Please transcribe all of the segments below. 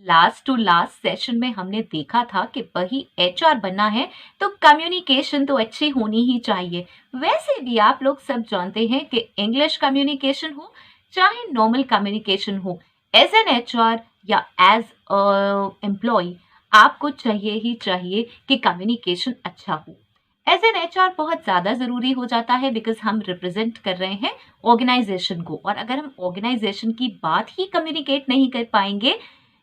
Last to last session में हमने देखा था कि वही एचआर बनना है तो कम्युनिकेशन तो अच्छी होनी ही चाहिए। वैसे भी आप लोग सब जानते हैं कि इंग्लिश कम्युनिकेशन हो चाहे नॉर्मल कम्युनिकेशन हो, एज एन एचआर या एज एम्प्लॉय आपको चाहिए ही चाहिए कि कम्युनिकेशन अच्छा हो। एज एन एचआर बहुत ज़्यादा ज़रूरी हो जाता है बिकॉज हम रिप्रेजेंट कर रहे हैं ऑर्गेनाइजेशन को, और अगर हम ऑर्गेनाइजेशन की बात ही कम्युनिकेट नहीं कर पाएंगे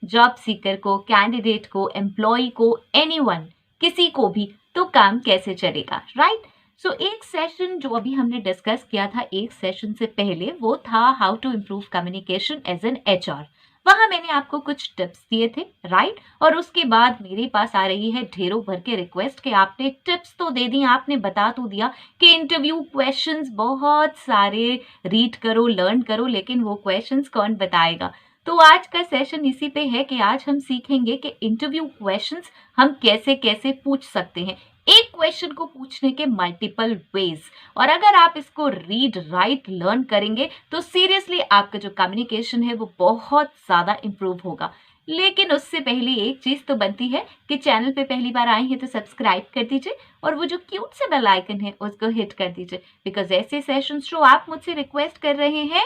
जॉब सीकर को, कैंडिडेट को, एम्प्लॉय को, एनीवन, किसी को भी, तो काम कैसे चलेगा, राइट? सो एक सेशन जो अभी हमने डिस्कस किया था एक सेशन से पहले, वो था how to improve communication as an HR. वहां मैंने आपको कुछ टिप्स दिए थे, राइट? और उसके बाद मेरे पास आ रही है ढेरों भर के रिक्वेस्ट कि आपने टिप्स तो दे दी, आपने बता तो दिया कि इंटरव्यू क्वेश्चंस बहुत सारे रीड करो, लर्न करो, लेकिन वो क्वेश्चंस कौन बताएगा? तो आज का सेशन इसी पे है कि आज हम सीखेंगे कि इंटरव्यू क्वेश्चंस हम कैसे कैसे पूछ सकते हैं। एक क्वेश्चन को पूछने के मल्टीपल वेज, और अगर आप इसको रीड, राइट, लर्न करेंगे तो सीरियसली आपका जो कम्युनिकेशन है वो बहुत ज़्यादा इम्प्रूव होगा। लेकिन उससे पहले एक चीज़ तो बनती है कि चैनल पे पहली बार आए हैं तो सब्सक्राइब कर दीजिए और वो जो क्यूट से बेल आइकन है उसको हिट कर दीजिए, बिकॉज ऐसे सेशंस जो आप मुझसे रिक्वेस्ट कर रहे हैं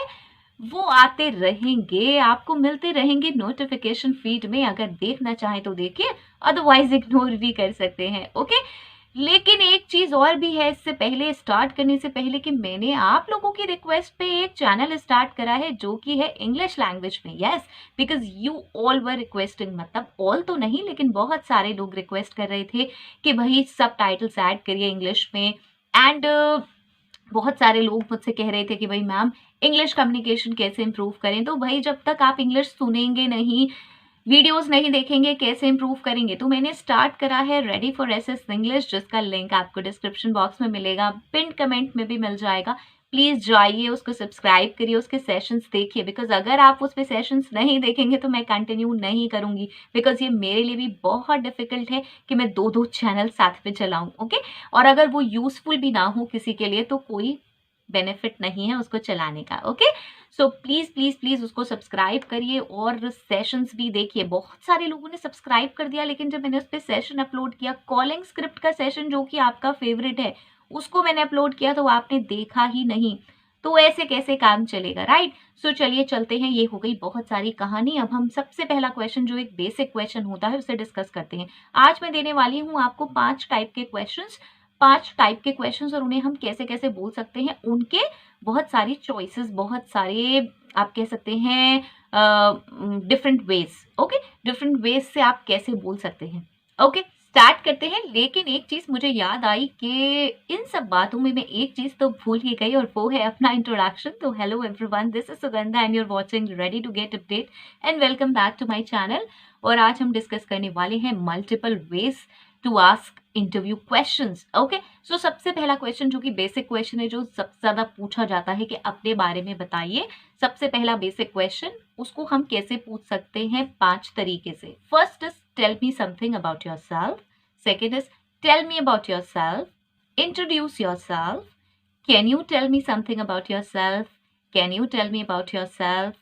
वो आते रहेंगे, आपको मिलते रहेंगे नोटिफिकेशन फीड में। अगर देखना चाहें तो देखिए, अदरवाइज इग्नोर भी कर सकते हैं, ओके? लेकिन एक चीज और भी है, इससे पहले स्टार्ट करने से पहले, कि मैंने आप लोगों की रिक्वेस्ट पे एक चैनल स्टार्ट करा है जो कि है इंग्लिश लैंग्वेज में। Yes, because you all were requesting, मतलब ऑल तो नहीं लेकिन बहुत सारे लोग रिक्वेस्ट कर रहे थे कि भाई सब टाइटल्स ऐड करिए इंग्लिश में। एंड बहुत सारे लोग मुझसे कह रहे थे कि भाई मैम इंग्लिश कम्युनिकेशन कैसे इंप्रूव करें? तो भाई जब तक आप इंग्लिश सुनेंगे नहीं, वीडियोस नहीं देखेंगे, कैसे इंप्रूव करेंगे? तो मैंने स्टार्ट करा है रेडी फॉर एसएस इंग्लिश, जिसका लिंक आपको डिस्क्रिप्शन बॉक्स में मिलेगा, पिन कमेंट में भी मिल जाएगा। प्लीज जाइए, उसको सब्सक्राइब करिए, उसके सेशंस देखिए, बिकॉज अगर आप उस पे सेशंस नहीं देखेंगे तो मैं कंटिन्यू नहीं करूंगी, बिकॉज ये मेरे लिए भी बहुत डिफिकल्ट है कि मैं दो दो चैनल साथ में चलाऊं, ओके? और अगर वो यूजफुल भी ना हो किसी के लिए तो कोई बेनिफिट नहीं है उसको चलाने का, okay? So please please please उसको सब्सक्राइब करिए और सेशंस भी देखिए। बहुत सारे लोगों ने सब्सक्राइब कर दिया, लेकिन जब मैंने उस पर सेशन अपलोड किया, कॉलिंग स्क्रिप्ट का सेशन जो कि आपका फेवरेट है, उसको मैंने अपलोड किया तो आपने देखा ही नहीं। तो ऐसे कैसे काम चलेगा, राइट? सो चलिए चलते हैं, ये हो गई बहुत सारी कहानी। अब हम सबसे पहला क्वेश्चन जो एक बेसिक क्वेश्चन होता है उसे डिस्कस करते हैं। आज मैं देने वाली हूँ आपको 5 टाइप के क्वेश्चंस, और उन्हें हम कैसे कैसे बोल सकते हैं, उनके बहुत सारी चॉइसेस, बहुत सारे आप कह सकते हैं different ways, okay? Different ways से आप कैसे बोल सकते हैं, ओके? स्टार्ट करते हैं। लेकिन एक चीज मुझे याद आई कि इन सब बातों में मैं एक चीज तो भूल ही गई, और वो है अपना इंट्रोडक्शन। तो hello everyone, this is Sugandha and you are watching ready to get update, and welcome back to my channel. और आज हम डिस्कस करने वाले हैं multiple ways to ask interview questions, okay? So सबसे पहला क्वेश्चन जो कि बेसिक क्वेश्चन है, जो सबसे ज्यादा पूछा जाता है कि अपने बारे में बताइए। सबसे पहला बेसिक क्वेश्चन, उसको हम कैसे पूछ सकते हैं? 5 तरीके से। First is tell me something about yourself. Second is tell me about yourself. Introduce yourself. Can you tell me something about yourself? Can you tell me about yourself?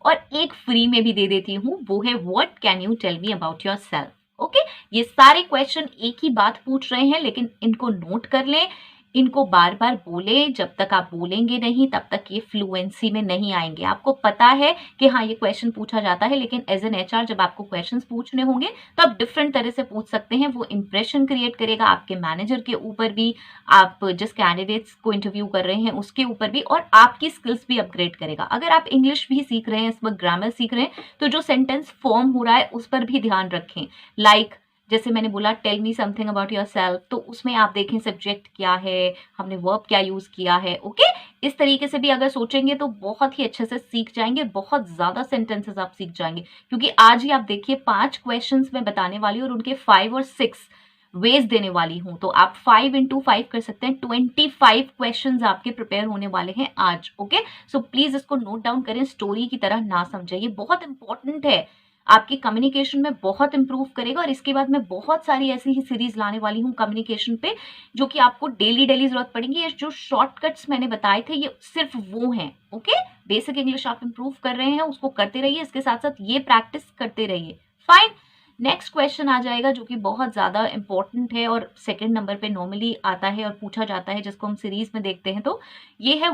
और एक फ्री में भी दे देती हूँ, वो है what can you tell me about yourself, okay? ये सारे क्वेश्चन एक ही बात पूछ रहे हैं, लेकिन इनको नोट कर लें, इनको बार बार बोलें। जब तक आप बोलेंगे नहीं तब तक ये फ्लुएंसी में नहीं आएंगे। आपको पता है कि हाँ ये क्वेश्चन पूछा जाता है, लेकिन एज एन एचआर जब आपको क्वेश्चंस पूछने होंगे तो आप डिफरेंट तरह से पूछ सकते हैं। वो इंप्रेशन क्रिएट करेगा आपके मैनेजर के ऊपर भी, आप जिस कैंडिडेट्स को इंटरव्यू कर रहे हैं उसके ऊपर भी, और आपकी स्किल्स भी अपग्रेड करेगा। अगर आप इंग्लिश भी सीख रहे हैं, इस वक्त ग्रामर सीख रहे हैं, तो जो सेंटेंस फॉर्म हो रहा है उस पर भी ध्यान रखें। लाइक जैसे मैंने बोला tell me something about yourself, तो उसमें आप देखें सब्जेक्ट क्या है, हमने वर्ब क्या यूज किया है, ओके? इस तरीके से भी अगर सोचेंगे तो बहुत ही अच्छे से सीख जाएंगे, बहुत ज्यादा सेंटेंसेस आप सीख जाएंगे। क्योंकि आज ही आप देखिए 5 क्वेश्चंस मैं बताने वाली हूँ और उनके 5 और 6 वेज देने वाली हूँ, तो आप 5 into 5 कर सकते हैं। 25 क्वेश्चंस आपके प्रिपेयर होने वाले हैं आज, ओके? सो प्लीज इसको नोट डाउन करें, स्टोरी की तरह ना समझें, ये बहुत इंपॉर्टेंट है। आपकी कम्युनिकेशन में बहुत इंप्रूव करेगा। और इसके बाद मैं बहुत सारी ऐसी ही सीरीज लाने वाली हूँ कम्युनिकेशन पे, जो कि आपको डेली डेली जरूरत पड़ेगी। ये जो शॉर्टकट्स मैंने बताए थे ये सिर्फ वो हैं। ओके, बेसिक इंग्लिश आप इंप्रूव कर रहे हैं, उसको करते रहिए, इसके साथ साथ ये प्रैक्टिस करते रहिए। फाइन। नेक्स्ट क्वेश्चन आ जाएगा जो कि बहुत ज़्यादा इंपॉर्टेंट है और सेकंड नंबर पे नॉर्मली आता है और पूछा जाता है, जिसको हम सीरीज में देखते हैं। तो ये है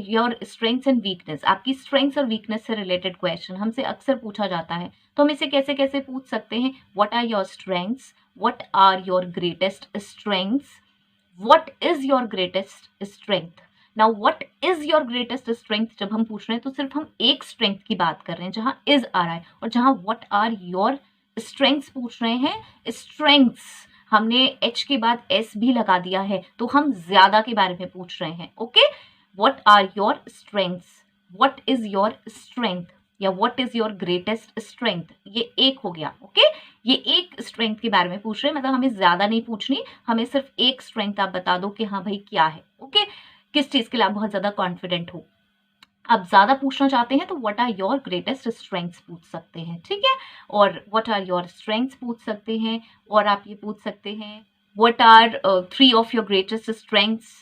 योर स्ट्रेंथ्स एंड वीकनेस। आपकी स्ट्रेंथ्स और वीकनेस से रिलेटेड क्वेश्चन हमसे अक्सर पूछा जाता है। तो हम इसे कैसे कैसे पूछ सकते हैं? What are your strengths, what are your greatest strengths, what is your greatest strength. Now what is your greatest strength जब हम पूछ रहे हैं तो सिर्फ हम एक स्ट्रेंथ की बात कर रहे हैं जहां इज आ रहा है, और जहां व्हाट आर योर स्ट्रेंथ्स पूछ रहे हैं, स्ट्रेंथ्स हमने एच के बाद एस भी लगा दिया है, तो हम ज्यादा के बारे में पूछ रहे हैं। Okay, what are your strengths, what is your strength या what is your greatest strength, ये एक हो गया। ओके, ये एक स्ट्रेंथ के बारे में पूछ रहे हैं, मतलब हमें ज्यादा नहीं पूछनी, हमें सिर्फ एक स्ट्रेंथ आप बता दो कि हाँ भाई क्या है। ओके, किस चीज के लिए आप बहुत ज्यादा कॉन्फिडेंट हो। आप ज्यादा पूछना चाहते हैं तो what are your greatest strengths पूछ सकते हैं, ठीक है। और व्हाट आर योर स्ट्रेंथ्स पूछ सकते हैं, और आप ये पूछ सकते हैं what are 3 of your greatest strengths,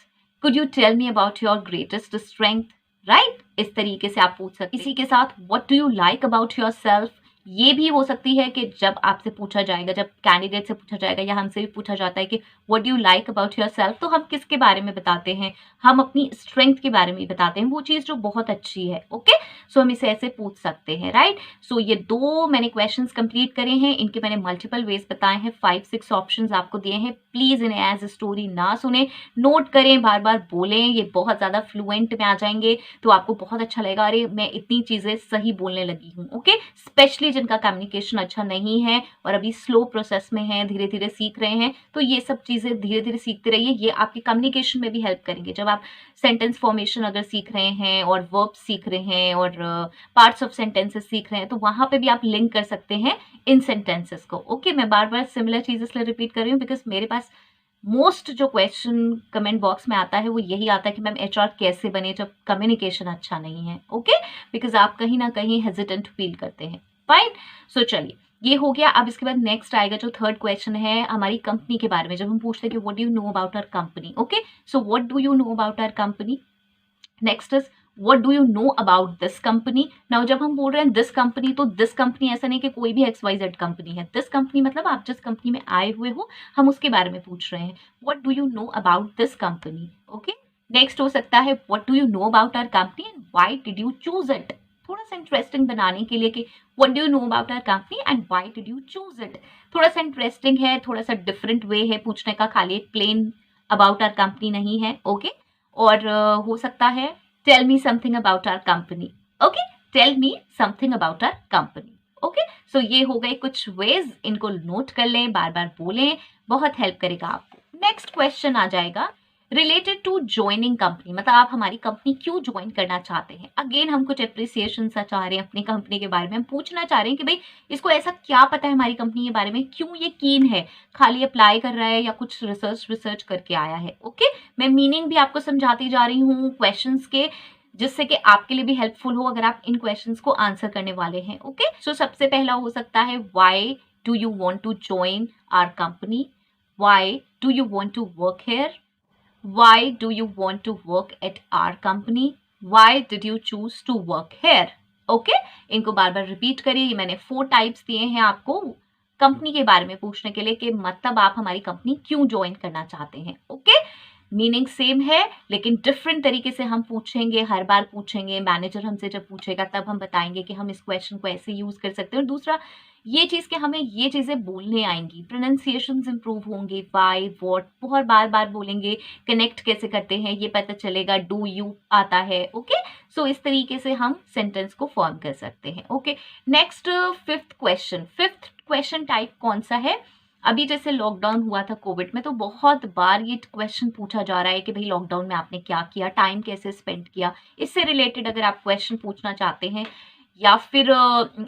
could you tell me about your greatest strength, right. इस तरीके से आप पूछ सकते हैं। इसी के साथ what do you like about your self, ये भी हो सकती है कि जब आपसे पूछा जाएगा, जब कैंडिडेट से पूछा जाएगा या हमसे भी पूछा जाता है कि what do you like about your self, तो हम किसके बारे में बताते हैं? हम अपनी स्ट्रेंथ के बारे में बताते हैं, वो चीज़ जो बहुत अच्छी है। ओके, सो हम इसे ऐसे पूछ सकते हैं, राइट। सो ये 2 मैंने क्वेश्चंस कंप्लीट करे हैं, इनके मैंने मल्टीपल वेज बताए हैं, 5-6 ऑप्शंस आपको दिए हैं। प्लीज इन्हें एज स्टोरी ना सुने, नोट करें, बार बार बोलें, ये बहुत ज्यादा फ्लुएंट में आ जाएंगे तो आपको बहुत अच्छा लगेगा, अरे मैं इतनी चीजें सही बोलने लगी हूँ। ओके, स्पेशली जिनका कम्युनिकेशन अच्छा नहीं है और अभी स्लो प्रोसेस में है, धीरे धीरे सीख रहे हैं, तो ये सब चीजें धीरे धीरे सीखते रहिए, ये आपके कम्युनिकेशन में भी हेल्प करेंगे। जब आप सेंटेंस फॉर्मेशन अगर सीख रहे हैं और वर्ब्स सीख रहे हैं और पार्ट्स ऑफ सेंटेंसेस सीख रहे हैं, तो वहां पे भी आप लिंक कर सकते हैं इन सेंटेंसेस को। ओके, मैं बार बार सिमिलर चीज इसलिए रिपीट कर रही हूँ बिकॉज मेरे पास मोस्ट जो क्वेश्चन कमेंट बॉक्स में आता है वो यही आता है कि मैम एचआर कैसे बने जब कम्युनिकेशन अच्छा नहीं है। ओके, बिकॉज आप कहीं ना कहीं हेजिटेंट फील करते हैं। फाइन, सो चलिए ये हो गया। अब इसके बाद नेक्स्ट आएगा जो थर्ड क्वेश्चन है हमारी कंपनी के बारे में, जब हम पूछते हैं कि what do you know about our company. Okay, so what do you know about our company. Next is what do you know about this company। now जब हम बोल रहे हैं this company, तो this company ऐसा नहीं कि कोई भी XYZ कंपनी है। this company मतलब आप जिस कंपनी में आए हुए हो, हम उसके बारे में पूछ रहे हैं। what do you know about this company। Okay, next हो सकता है what do you know about our company and why did you choose it। थोड़ा सा इंटरेस्टिंग बनाने के लिए कि what do you know about our company and why did you choose it, थोड़ा सा इंटरेस्टिंग है, थोड़ा सा डिफरेंट वे है पूछने का, खाली एक प्लेन अबाउट आवर कंपनी नहीं है। ओके, और हो सकता है tell me something about our company। okay, tell me something about our company। okay, so ये हो गए कुछ ways, इनको नोट कर लें, बार बार बोलें, बहुत हेल्प करेगा आपको। नेक्स्ट क्वेश्चन आ जाएगा रिलेटेड टू ज्वाइनिंग कंपनी, मतलब आप हमारी कंपनी क्यों ज्वाइन करना चाहते हैं। अगेन हम कुछ अप्रिसिएशन सा चाह रहे हैं अपनी कंपनी के बारे में, हम पूछना चाह रहे हैं कि भाई इसको ऐसा क्या पता है हमारी कंपनी के बारे में, क्यों ये कीन है, खाली अप्लाई कर रहा है या कुछ रिसर्च करके आया है। ओके, मैं मीनिंग भी आपको समझाती जा रही हूँ क्वेश्चंस के, जिससे कि आपके लिए भी हेल्पफुल हो अगर आप इन क्वेश्चंस को आंसर करने वाले हैं। ओके, सो सबसे पहला हो सकता है why do you want to join our company, why do you want to work here, why do you want to work at our company, why did you choose to work here। okay, इनको बार बार repeat करिए। ये मैंने 4 types दिए हैं आपको company के बारे में पूछने के लिए कि मतलब आप हमारी कंपनी क्यों ज्वाइन करना चाहते हैं। ओके, मीनिंग सेम है लेकिन डिफरेंट तरीके से हम पूछेंगे, हर बार पूछेंगे। मैनेजर हमसे जब पूछेगा तब हम बताएंगे कि हम इस क्वेश्चन को ऐसे यूज कर सकते हैं। और दूसरा ये चीज कि हमें ये चीजें बोलने आएंगी, प्रोनाउंसिएशंस इंप्रूव होंगे, व्हाई व्हाट बहुत बार बार बोलेंगे, कनेक्ट कैसे करते हैं ये पता चलेगा, डू यू आता है। ओके, सो इस तरीके से हम सेंटेंस को फॉर्म कर सकते हैं। Okay, next fifth question type कौन सा है। अभी जैसे लॉकडाउन हुआ था कोविड में, तो बहुत बार ये क्वेश्चन पूछा जा रहा है कि भाई लॉकडाउन में आपने क्या किया, टाइम कैसे स्पेंड किया। इससे रिलेटेड अगर आप क्वेश्चन पूछना चाहते हैं या फिर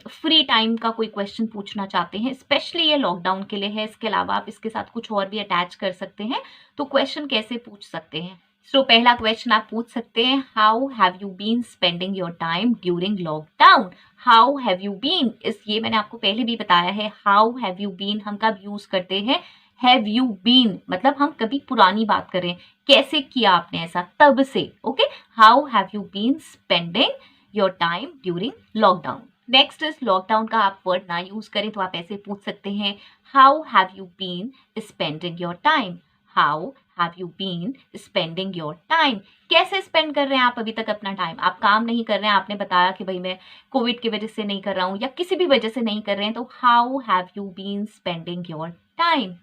फ्री टाइम का कोई क्वेश्चन पूछना चाहते हैं, स्पेशली ये लॉकडाउन के लिए है, इसके अलावा आप इसके साथ कुछ और भी अटैच कर सकते हैं। तो क्वेश्चन कैसे पूछ सकते हैं, सो पहला क्वेश्चन आप पूछ सकते हैं, how have you been spending your time during lockdown. How have you been, इस ये मैंने आपको पहले भी बताया है। हाउ हैव यू बीन हम कब यूज करते हैं, हैव यू बीन मतलब हम कभी पुरानी बात कर रहे हैं, कैसे किया आपने ऐसा, तब से। Okay, how have you been spending your time during lockdown. Next is, lockdown का आप वर्ड ना यूज करें तो आप ऐसे पूछ सकते हैं, how have you been spending your time. How have you been spending your time, कैसे स्पेंड कर रहे हैं आप अभी तक अपना टाइम। आप काम नहीं कर रहे हैं, आपने बताया कि भाई मैं कोविड की वजह से नहीं कर रहा हूँ या किसी भी वजह से नहीं कर रहे हैं, तो how have you been spending your time.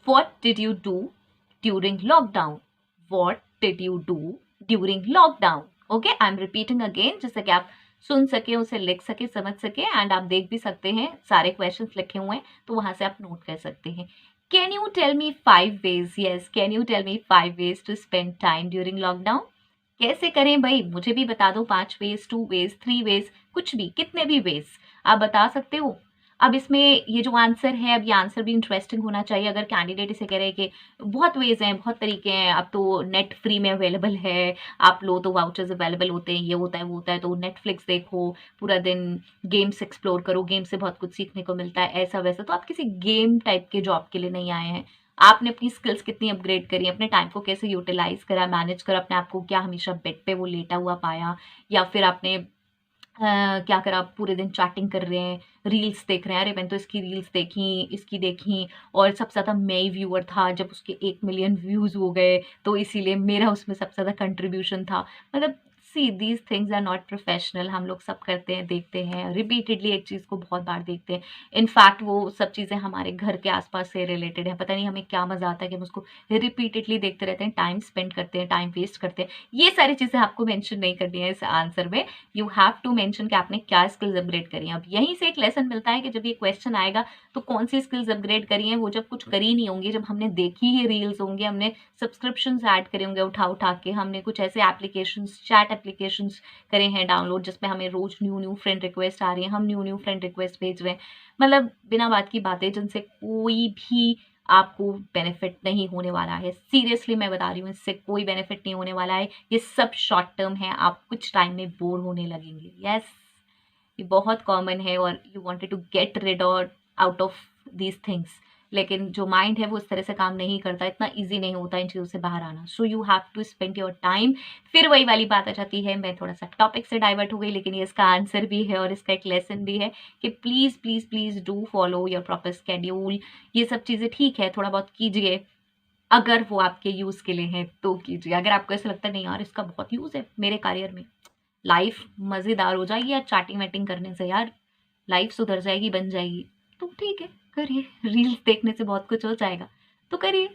What did you do during lockdown? What did you do during lockdown? Okay, I'm repeating again, जिससे कि आप सुन सके, उसे लिख सके, समझ सके, एंड आप देख भी सकते हैं सारे क्वेश्चंस लिखे हुए हैं तो वहां से आप नोट कर सकते हैं। Can you tell me 5 ways? Yes, can you tell me 5 ways to spend time during lockdown. कैसे करें भाई, मुझे भी बता दो। 5 ways, 2 ways, 3 ways, कुछ भी, कितने भी वेज आप बता सकते हो। अब इसमें ये जो आंसर है, अब ये आंसर भी इंटरेस्टिंग होना चाहिए। अगर कैंडिडेट इसे कह रहे हैं कि बहुत वेज हैं, बहुत तरीके हैं, अब तो नेट फ्री में अवेलेबल है, आप लो तो वाउचर्स अवेलेबल होते हैं, ये होता है वो होता है, तो नेटफ्लिक्स देखो, पूरा दिन गेम्स एक्सप्लोर करो, गेम से बहुत कुछ सीखने को मिलता है, ऐसा वैसा। तो आप किसी गेम टाइप के जॉब के लिए नहीं आए हैं। आपने अपनी स्किल्स कितनी अपग्रेड करी, अपने टाइम को कैसे यूटिलाइज करा, मैनेज करा, अपने आप को क्या हमेशा बेड पे वो लेटा हुआ पाया, या फिर आपने क्या करा, आप पूरे दिन चैटिंग कर रहे हैं, रील्स देख रहे हैं, अरे मैंने तो इसकी रील्स देखी, इसकी देखी, और सबसे ज़्यादा मैं ही व्यूअर था, जब उसके 1 मिलियन व्यूज़ हो गए तो इसीलिए मेरा उसमें सबसे ज़्यादा कंट्रीब्यूशन था। मतलब see these things are not professional. हम लोग सब करते हैं, देखते हैं रिपीटेडली, एक चीज़ को बहुत बार देखते हैं। इनफैक्ट वो सब चीज़ें हमारे घर के आसपास से रिलेटेड है, पता नहीं हमें क्या मज़ा आता है कि हम उसको रिपीटेडली देखते रहते हैं, टाइम स्पेंड करते हैं, टाइम वेस्ट करते हैं। ये सारी चीज़ें आपको मेंशन नहीं करनी है इस आंसर में। यू हैव टू मेंशन कि आपने क्या स्किल्स अपग्रेड करी हैं। अब यहीं से एक लेसन मिलता है कि जब ये क्वेश्चन आएगा तो कौन सी स्किल्स अपग्रेड करी हैं, वो जब कुछ करी नहीं होंगी, जब हमने देखी ही रील्स होंगे, हमने सब्सक्रिप्शंस ऐड करे होंगे उठा उठा के, हमने कुछ ऐसे एप्लीकेशंस, चैट एप्लीकेशंस करे हैं डाउनलोड, जिसमें हमें रोज न्यू न्यू फ्रेंड रिक्वेस्ट आ रही है, हम न्यू न्यू फ्रेंड रिक्वेस्ट भेज रहे हैं। मतलब बिना बात की बातें जिनसे कोई भी आपको बेनिफिट नहीं होने वाला है। सीरियसली मैं बता रही हूँ, इससे कोई बेनिफिट नहीं होने वाला है। ये सब शॉर्ट टर्म है, आप कुछ टाइम में बोर होने लगेंगे। यस, ये बहुत कॉमन है और you wanted to get rid और आउट ऑफ दीज थिंग्स, लेकिन जो माइंड है वो इस तरह से काम नहीं करता, इतना इजी नहीं होता इन चीज़ों से बाहर आना। So you have to spend your time. फिर वही वाली बात आ जाती है, मैं थोड़ा सा टॉपिक से डाइवर्ट हो गई, लेकिन ये इसका आंसर भी है और इसका एक लेसन भी है कि please please please do follow your proper schedule. ये सब चीज़ें ठीक है, थोड़ा बहुत कीजिए, अगर वो आपके यूज़ के लिए है तो कीजिए। अगर आपको ऐसा लगता है नहीं यार इसका बहुत यूज़ है मेरे करियर में, लाइफ मज़ेदार हो जाएगी यार चैटिंग वैटिंग करने से, यार लाइफ सुधर जाएगी, बन जाएगी, तो ठीक है, करिए। रील्स देखने से बहुत कुछ हो जाएगा तो करिए,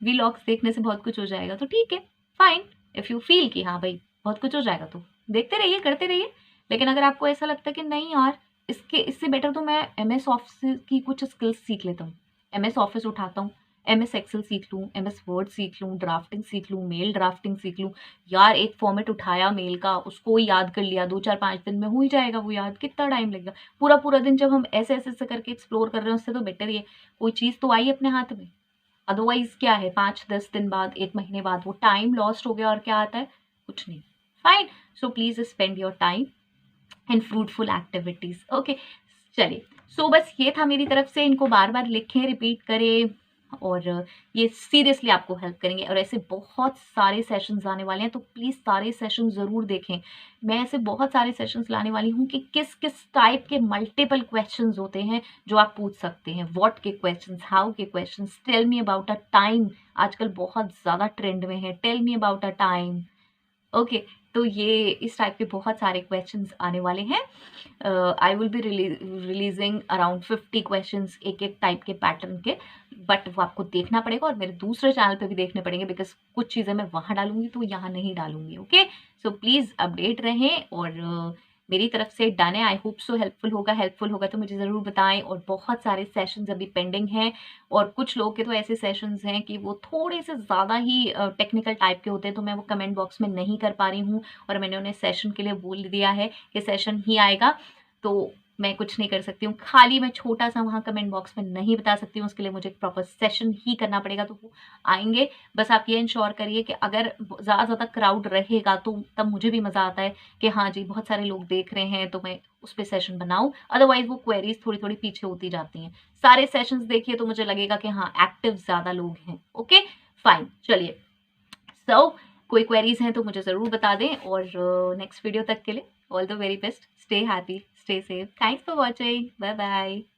व्लॉग्स देखने से बहुत कुछ हो जाएगा तो ठीक है, फाइन। इफ़ यू फील कि हाँ भाई बहुत कुछ हो जाएगा तो देखते रहिए, करते रहिए। लेकिन अगर आपको ऐसा लगता है कि नहीं यार इससे बेटर तो मैं MS ऑफिस की कुछ स्किल्स सीख लेता हूँ, MS ऑफिस उठाता हूँ, MS एक्सेल सीख लूँ, MS वर्ड सीख लूँ, ड्राफ्टिंग सीख लूँ, मेल ड्राफ्टिंग सीख लूँ। यार एक फॉर्मेट उठाया मेल का, उसको याद कर लिया, 2 4 5 दिन में हो ही जाएगा वो याद, कितना टाइम लगेगा। पूरा पूरा दिन जब हम ऐसे ऐसे ऐसे करके एक्सप्लोर कर रहे हैं, उससे तो बेटर ही है कोई चीज़ तो आई अपने हाथ में। अदरवाइज क्या है, 5 10 दिन बाद, 1 महीने बाद वो टाइम लॉस्ट हो गया और क्या आता है, कुछ नहीं। Fine, so please spend your time in fruitful activities. Okay, चलिए। सो बस ये था मेरी तरफ से, इनको बार बार लिखें, रिपीट करें, और ये सीरियसली आपको हेल्प करेंगे। और ऐसे बहुत सारे सेशंस आने वाले हैं तो प्लीज़ सारे सेशन ज़रूर देखें। मैं ऐसे बहुत सारे सेशंस लाने वाली हूँ कि किस किस टाइप के मल्टीपल क्वेश्चंस होते हैं जो आप पूछ सकते हैं। व्हाट के क्वेश्चंस, हाउ के questions, tell me about a time, आजकल बहुत ज़्यादा ट्रेंड में है, tell me about a time. Okay, तो ये इस टाइप के बहुत सारे क्वेश्चंस आने वाले हैं। I will be releasing around 50 questions एक एक टाइप के पैटर्न के, बट वो आपको देखना पड़ेगा और मेरे दूसरे चैनल पे भी देखने पड़ेंगे, बिकॉज कुछ चीज़ें मैं वहाँ डालूंगी तो यहाँ नहीं डालूंगी। ओके, सो प्लीज़ अपडेट रहें, और मेरी तरफ से डन है। आई होप सो हेल्पफुल होगा तो मुझे ज़रूर बताएं। और बहुत सारे सेशंस अभी पेंडिंग हैं, और कुछ लोग के तो ऐसे सेशंस हैं कि वो थोड़े से ज़्यादा ही टेक्निकल टाइप के होते हैं, तो मैं वो कमेंट बॉक्स में नहीं कर पा रही हूँ, और मैंने उन्हें सेशन के लिए बोल दिया है कि सेशन ही आएगा। तो मैं कुछ नहीं कर सकती हूँ। खाली मैं छोटा-सा वहाँ कमेंट बॉक्स में नहीं बता सकती हूँ, उसके लिए मुझे एक प्रॉपर सेशन ही करना पड़ेगा, तो वो आएँगे। बस आप ये इंश्योर करिए कि अगर ज़्यादा से ज़्यादा क्राउड रहेगा, तो तब मुझे भी मज़ा आता है कि हाँ जी, बहुत सारे लोग देख रहे हैं, तो मैं उस पे सेशन बनाऊँ। अदरवाइज़ वो क्वेरीज़ थोड़ी-थोड़ी पीछे होती जाती हैं। सारे सेशंस देखिए तो मुझे लगेगा कि हाँ, एक्टिव ज़्यादा लोग हैं। ओके, फाइन, चलिए। सो कोई क्वेरीज हैं तो मुझे ज़रूर बता दें, और नेक्स्ट वीडियो तक के लिए all the very best. Stay happy, stay safe. Thanks for watching. Bye bye.